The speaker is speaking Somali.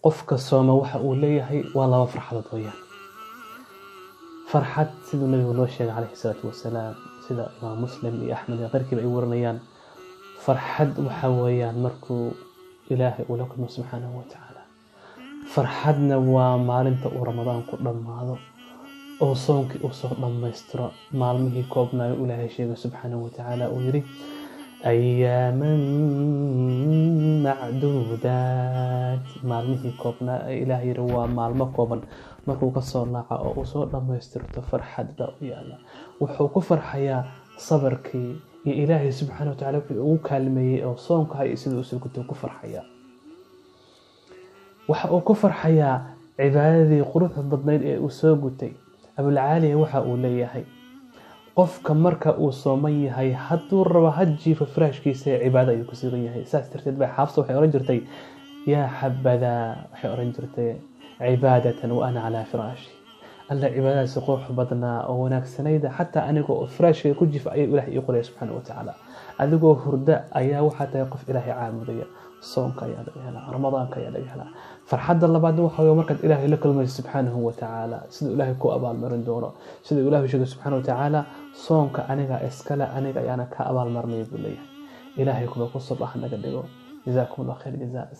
qofka sooma waxa uu leeyahay waa laba farxadood weeyaan farxad sidoo nabiga loo sheegay calayhi salaatu wasalaam sida imaam muslim iyo axmed iyo qarkiba ay waranayaan farxad waxa weeyaan markuu ilaahay uu la kulmo subxaanahu wa tacaala farxadna waa maalinta uu ramadaan ku dhammaado oo soonkii uu soo dhammaystiro maalmihii koobnaayo ilaahay sheegay subxaanahu wa tacaala uu yiri ayaaman macduudaat maalmihii koobnaa ilaahay yiri waa maalmo kooban markuu ka soo laaco oo uu soo dhammaystirto farxad baa u yaala wuxuu ku farxayaa sabarkii iyo ilaahay subxaanahu wa tacaala wuxuu ugu kaalmeeyay oo soonka hay sidoo uu ku ku farxayaa waxa uu ku farxayaa cibaadadii quruxda badnayd ee uu soo gutay abul caaliya waxa uu leeyahay qofka marka uu sooman yahay hadduu rabo hajiifa firaashkiisa ee cibaado ayuu ku sugan yahay saas darteed bay xaafsa waxay oran jirtay yaa xabada waxay oran jirtay cibaadatan wa ana ala firaashi alla cibaadadaasi qurux badnaa oo wanaagsanayda xataa anigoo firaashkayga ku jifa ayuu ilaahay ii qoray subxaanahu wa tacaala adigoo hurda ayaa waxaa tahay qof ilaahay caabudaya soonka ayaa laga helaa ramadaanka ayaa laga helaa farxadda labaad waxa weeye markaad ilaahay la kulmayso subxaanahu wa tacaala sidoo ilaahay ku abaalmarin doono sidoo ilaahay sheegay subxaanahu wa tacaala soonka aniga iskala aniga ayaana ka abaalmarnay buu leeyahay ilaahay kuba ku sabax naga dhigo jazaakumullahu khayr jazaa